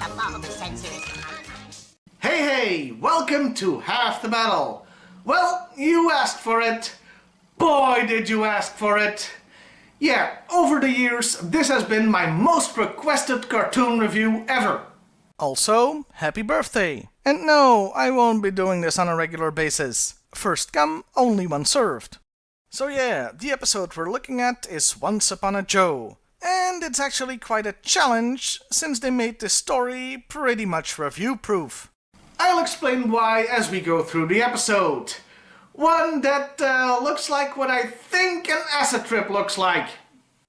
above the senses. Hey, welcome to Half the Battle. Well, you asked for it. Boy, did you ask for it. Yeah, over the years, this has been my most requested cartoon review ever. Also, happy birthday! And no, I won't be doing this on a regular basis. First come, only one served. So yeah, the episode we're looking at is Once Upon a Joe. And it's actually quite a challenge, since they made this story pretty much review-proof. I'll explain why as we go through the episode. One that looks like what I think an acid trip looks like.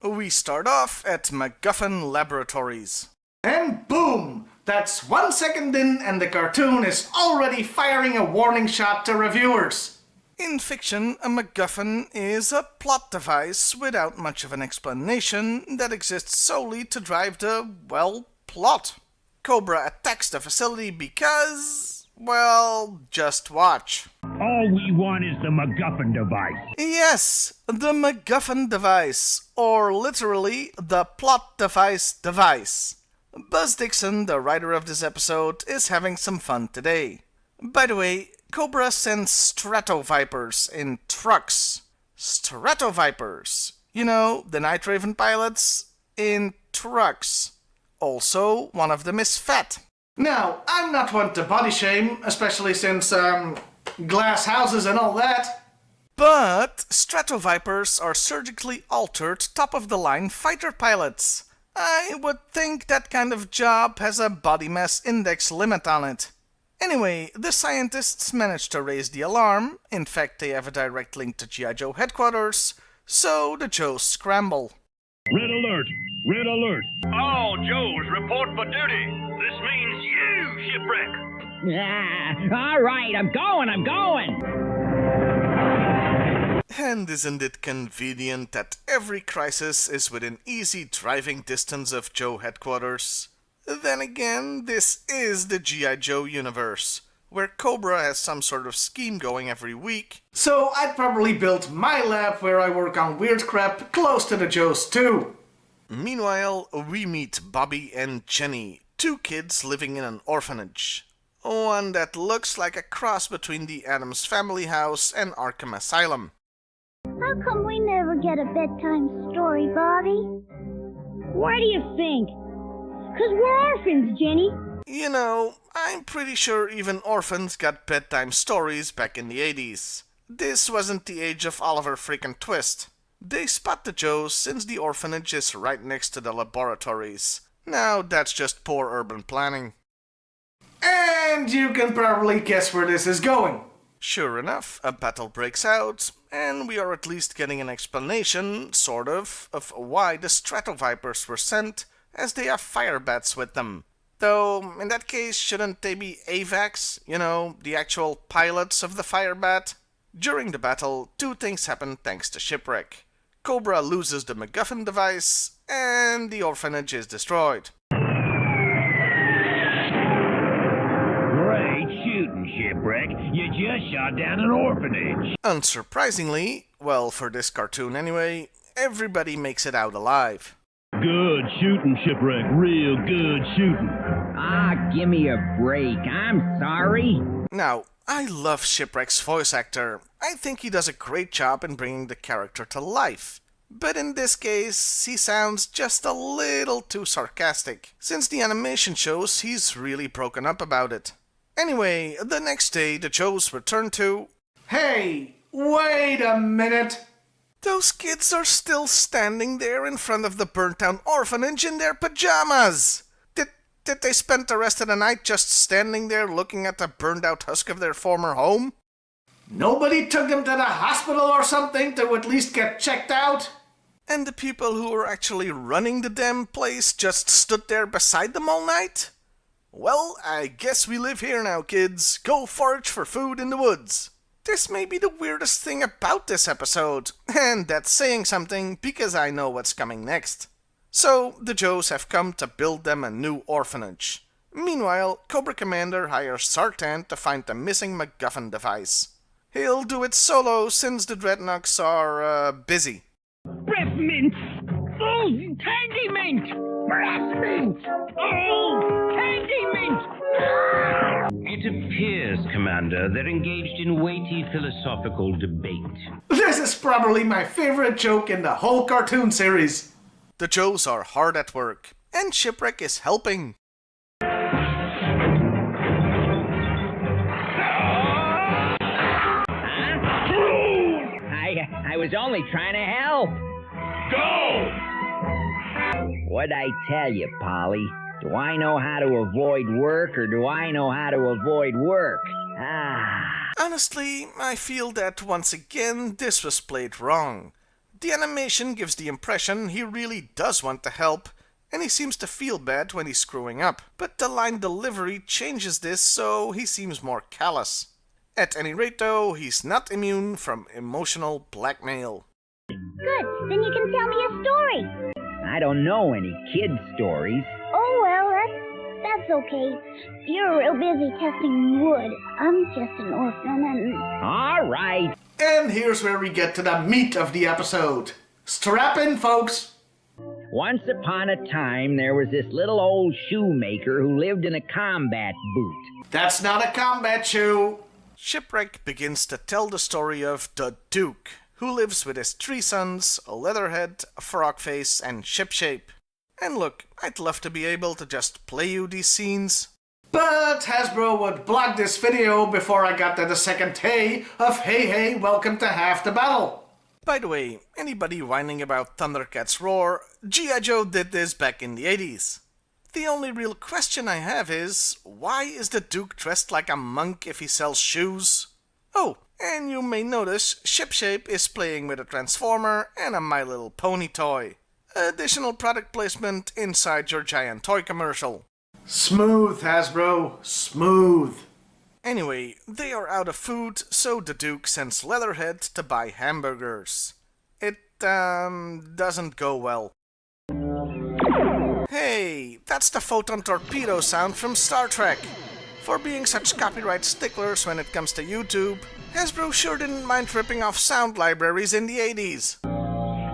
We start off at MacGuffin Laboratories. And boom! That's 1 second in and the cartoon is already firing a warning shot to reviewers. In fiction, a MacGuffin is a plot device without much of an explanation that exists solely to drive the, well, plot. Cobra attacks the facility because, well, just watch. All we want is the MacGuffin device. Yes, the MacGuffin device, or literally, the plot device. Buzz Dixon, the writer of this episode, is having some fun today. By the way, Cobra sends Stratovipers in trucks. Stratovipers. You know, the Night Raven pilots in trucks. Also, one of them is fat. Now, I'm not one to body shame, especially since, glass houses and all that. But Stratovipers are surgically altered top-of-the-line fighter pilots. I would think that kind of job has a body mass index limit on it. Anyway, the scientists managed to raise the alarm. In fact, they have a direct link to G.I.Joe headquarters, so the Joes scramble. Red alert! Red alert! All Joes report for duty. This means you, Shipwreck. All right, I'm going! And isn't it convenient that every crisis is within easy driving distance of Joe headquarters? Then again, this is the G.I. Joe universe, where Cobra has some sort of scheme going every week. So I'd probably build my lab where I work on weird crap close to the Joes too. Meanwhile, we meet Bobby and Jenny, two kids living in an orphanage. One that looks like a cross between the Addams Family House and Arkham Asylum. How come we never get a bedtime story, Bobby? Why do you think? 'Cause we're orphans, Jenny. You know, I'm pretty sure even orphans got bedtime stories back in the 80s. This wasn't the age of Oliver freaking Twist. They spot the Joes since the orphanage is right next to the laboratories. Now that's just poor urban planning. And you can probably guess where this is going. Sure enough, a battle breaks out, and we are at least getting an explanation, sort of why the Stratovipers were sent, as they have fire bats with them. Though, in that case, shouldn't they be AVACs? You know, the actual pilots of the fire bat? During the battle, two things happen thanks to Shipwreck. Cobra loses the MacGuffin device, and the orphanage is destroyed. Great shooting, Shipwreck. You just shot down an orphanage. Unsurprisingly, well, for this cartoon anyway, everybody makes it out alive. Good shooting, Shipwreck. Real good shooting. Give me a break. I'm sorry. Now, I love Shipwreck's voice actor. I think he does a great job in bringing the character to life. But in this case, he sounds just a little too sarcastic, since the animation shows he's really broken up about it. Anyway, the next day, the Joes return to... Hey, wait a minute. Those kids are still standing there in front of the burnt-down orphanage in their pajamas! Did they spend the rest of the night just standing there looking at the burned-out husk of their former home? Nobody took them to the hospital or something to at least get checked out? And the people who were actually running the damn place just stood there beside them all night? Well, I guess we live here now, kids. Go forage for food in the woods. This may be the weirdest thing about this episode, and that's saying something because I know what's coming next. So, the Joes have come to build them a new orphanage. Meanwhile, Cobra Commander hires Sartan to find the missing MacGuffin device. He'll do it solo since the Dreadnoks are, busy. Breath mints! Oh, Candy mint! Breast mint! Oh, candy mint! It appears, Commander, they're engaged in weighty philosophical debate. This is probably my favorite joke in the whole cartoon series. The Joes are hard at work, and Shipwreck is helping. I was only trying to help. Go! What'd I tell you, Polly? Do I know how to avoid work, or do I know how to avoid work? Honestly, I feel that once again this was played wrong. The animation gives the impression he really does want to help, and he seems to feel bad when he's screwing up. But the line delivery changes this, so he seems more callous. At any rate though, he's not immune from emotional blackmail. Good, then you can tell me a story. I don't know any kid stories. Oh, well, that's okay. You're real busy testing wood. I'm just an orphan and... All right. And here's where we get to the meat of the episode. Strap in, folks. Once upon a time, there was this little old shoemaker who lived in a combat boot. That's not a combat shoe. Shipwreck begins to tell the story of the Duke, who lives with his 3 sons, a Leatherhead, a Frogface, and Shipshape. And look, I'd love to be able to just play you these scenes. But Hasbro would block this video before I got to the second hey of hey, welcome to Half the Battle. By the way, anybody whining about Thundercats Roar, G.I.Joe did this back in the 80s. The only real question I have is, why is the Duke dressed like a monk if he sells shoes? Oh, and you may notice Shipshape is playing with a Transformer and a My Little Pony toy. Additional product placement inside your giant toy commercial. Smooth, Hasbro, smooth. Anyway, they are out of food, so the Duke sends Leatherhead to buy hamburgers. It, doesn't go well. Hey, that's the photon torpedo sound from Star Trek. For being such copyright sticklers when it comes to YouTube, Hasbro sure didn't mind ripping off sound libraries in the 80s.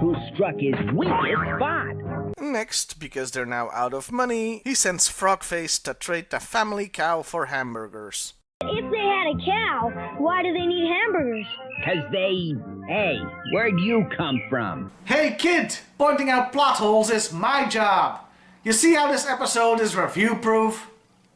Who struck his weakest spot? Next, because they're now out of money, he sends Frogface to trade the family cow for hamburgers. If they had a cow, why do they need hamburgers? 'Cause they... Hey, where'd you come from? Hey kid, pointing out plot holes is my job. You see how this episode is review-proof?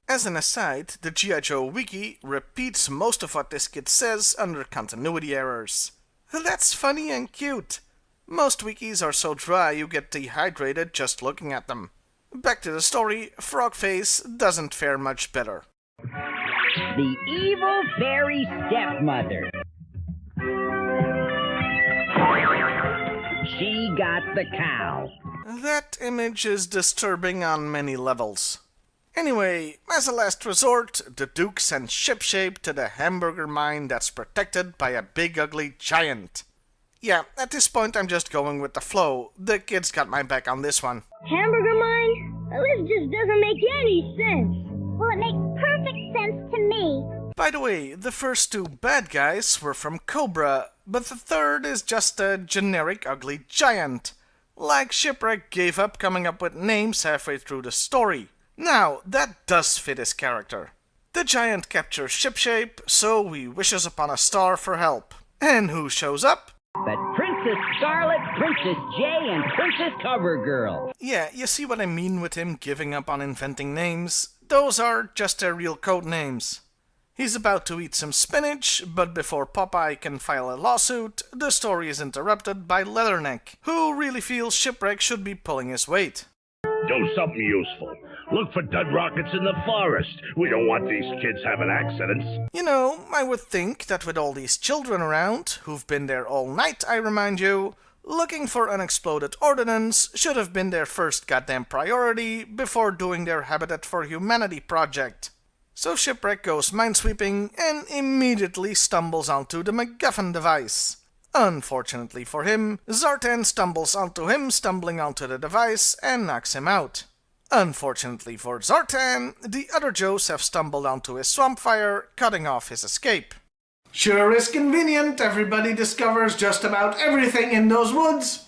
As an aside, the G.I.Joe wiki repeats most of what this kid says under continuity errors. That's funny and cute. Most wikis are so dry you get dehydrated just looking at them. Back to the story, Frogface doesn't fare much better. The evil fairy stepmother. She got the cow. That image is disturbing on many levels. Anyway, as a last resort, the Duke sends Shipshape to the hamburger mine that's protected by a big ugly giant. Yeah, at this point I'm just going with the flow. The kid's got my back on this one. Hamburger mine? This just doesn't make any sense. Well, it makes perfect sense to me. By the way, the first 2 bad guys were from Cobra, but the third is just a generic ugly giant. Like Shipwreck gave up coming up with names halfway through the story. Now, that does fit his character. The giant captures Shipshape, so he wishes upon a star for help. And who shows up? But Princess Scarlet, Princess J, and Princess Covergirl. Yeah, you see what I mean with him giving up on inventing names? Those are just their real code names. He's about to eat some spinach, but before Popeye can file a lawsuit, the story is interrupted by Leatherneck, who really feels Shipwreck should be pulling his weight. Do something useful. Look for dead rockets in the forest. We don't want these kids having accidents. You know, I would think that with all these children around, who've been there all night, I remind you, looking for unexploded ordnance should have been their first goddamn priority before doing their Habitat for Humanity project. So Shipwreck goes minesweeping and immediately stumbles onto the MacGuffin device. Unfortunately for him, Zartan stumbles onto him stumbling onto the device and knocks him out. Unfortunately for Zartan, the other Joes have stumbled onto his swamp fire, cutting off his escape. Sure is convenient, everybody discovers just about everything in those woods.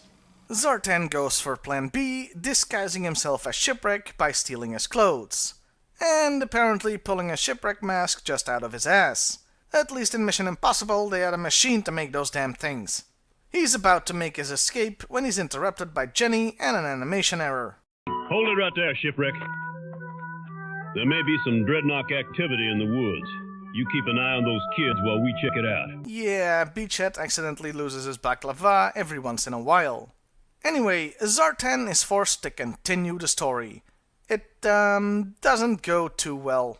Zartan goes for plan B, disguising himself as Shipwreck by stealing his clothes. And apparently pulling a Shipwreck mask just out of his ass. At least in Mission Impossible, they had a machine to make those damn things. He's about to make his escape when he's interrupted by Jenny and an animation error. Hold it right there, Shipwreck. There may be some dreadnought activity in the woods. You keep an eye on those kids while we check it out. Yeah, Beachhead accidentally loses his baklava every once in a while. Anyway, Zartan is forced to continue the story. It, doesn't go too well.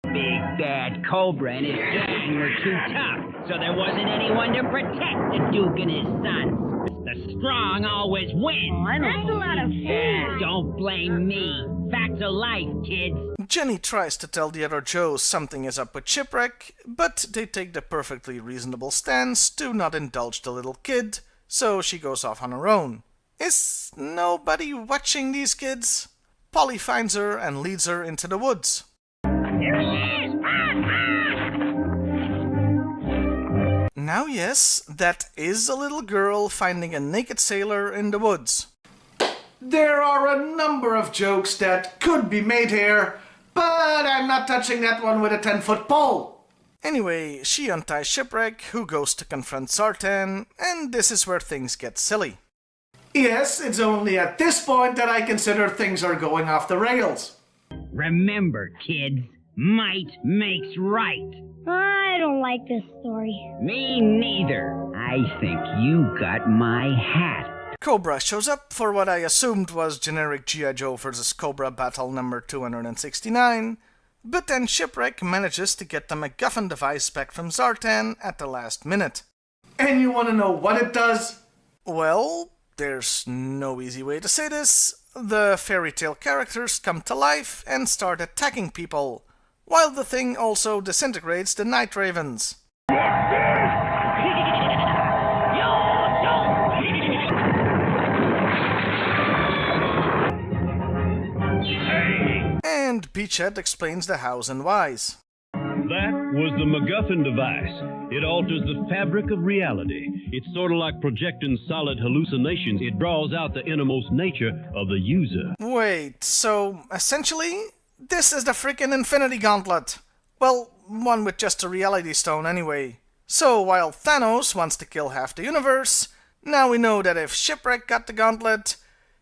Big bad Cobra and his gang were too tough, so there wasn't anyone to protect the Duke and his sons. The strong always win. That's a lot of fun. Don't blame me. Facts of life, kids. Jenny tries to tell the other Joes something is up with Shipwreck, but they take the perfectly reasonable stance to not indulge the little kid, so she goes off on her own. Is nobody watching these kids? Polly finds her and leads her into the woods. Here he is! Now yes, that is a little girl finding a naked sailor in the woods. There are a number of jokes that could be made here, but I'm not touching that one with a 10-foot pole. Anyway, she unties Shipwreck, who goes to confront Zartan, and this is where things get silly. Yes, it's only at this point that I consider things are going off the rails. Remember, kids, might makes right. I don't like this story. Me neither. I think you got my hat. Cobra shows up for what I assumed was generic G.I.Joe vs. Cobra battle number 269, but then Shipwreck manages to get the MacGuffin device back from Zartan at the last minute. And you want to know what it does? Well, there's no easy way to say this. The fairy tale characters come to life and start attacking people, while the thing also disintegrates the Night Ravens. And Beachhead explains the hows and whys. That was the MacGuffin device. It alters the fabric of reality. It's sort of like projecting solid hallucinations. It draws out the innermost nature of the user. Wait, so essentially, this is the frickin' Infinity Gauntlet. Well, one with just a reality stone anyway. So while Thanos wants to kill half the universe, now we know that if Shipwreck got the gauntlet,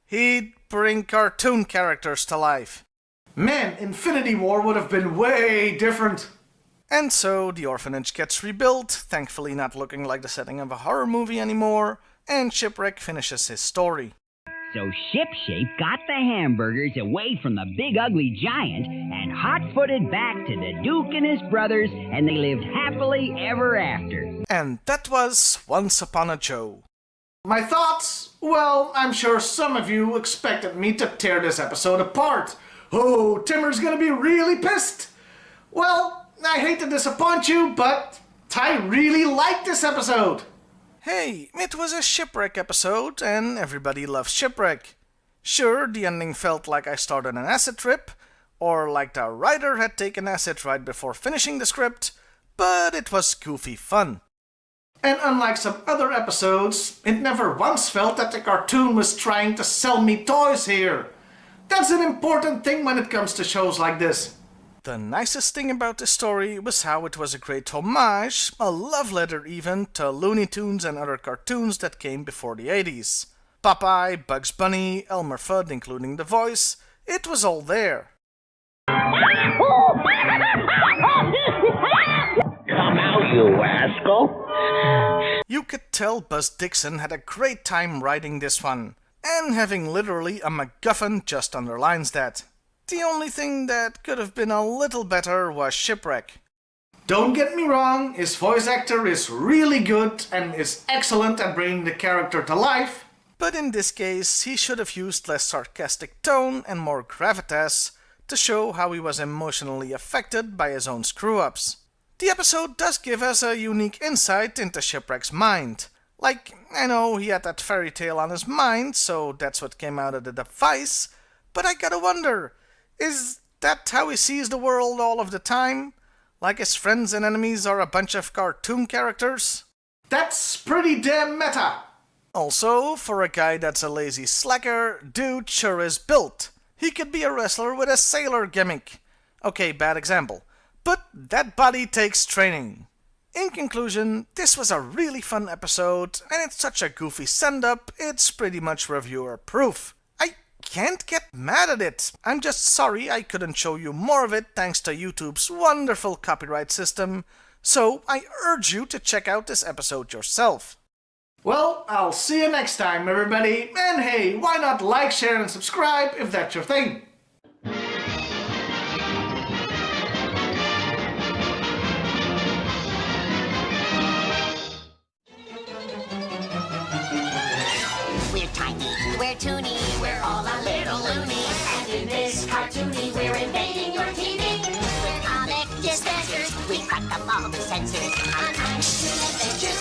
he'd bring cartoon characters to life. Man, Infinity War would have been way different. And so the orphanage gets rebuilt, thankfully not looking like the setting of a horror movie anymore, and Shipwreck finishes his story. So Shipshape got the hamburgers away from the big ugly giant and hot-footed back to the Duke and his brothers, and they lived happily ever after. And that was Once Upon a Joe. My thoughts? Well, I'm sure some of you expected me to tear this episode apart. Oh, Timmer's gonna be really pissed. Well, I hate to disappoint you, but I really liked this episode. Hey, it was a Shipwreck episode, and everybody loves Shipwreck. Sure, the ending felt like I started an acid trip, or like the writer had taken acid right before finishing the script, but it was goofy fun. And unlike some other episodes, it never once felt that the cartoon was trying to sell me toys here. That's an important thing when it comes to shows like this. The nicest thing about this story was how it was a great homage, a love letter even, to Looney Tunes and other cartoons that came before the 80s. Popeye, Bugs Bunny, Elmer Fudd, including the voice, it was all there. Come out, you rascal! You could tell Buzz Dixon had a great time writing this one, and having literally a MacGuffin just underlines that. The only thing that could have been a little better was Shipwreck. Don't get me wrong, his voice actor is really good and is excellent at bringing the character to life. But in this case, he should have used less sarcastic tone and more gravitas to show how he was emotionally affected by his own screw-ups. The episode does give us a unique insight into Shipwreck's mind. Like, I know he had that fairy tale on his mind, so that's what came out of the device, but I gotta wonder, is that how he sees the world all of the time? Like his friends and enemies are a bunch of cartoon characters? That's pretty damn meta. Also, for a guy that's a lazy slacker, dude sure is built. He could be a wrestler with a sailor gimmick. Okay, bad example. But that body takes training. In conclusion, this was a really fun episode, and it's such a goofy send-up, it's pretty much reviewer proof. I can't get mad at it. I'm just sorry I couldn't show you more of it thanks to YouTube's wonderful copyright system, so I urge you to check out this episode yourself. Well, I'll see you next time, everybody. And hey, why not like, share, and subscribe if that's your thing? We're tiny, we're toony, we're all a little loony. And in this cartoony, we're invading your TV. We're comic dispensers, we crack up all the censors on action adventures.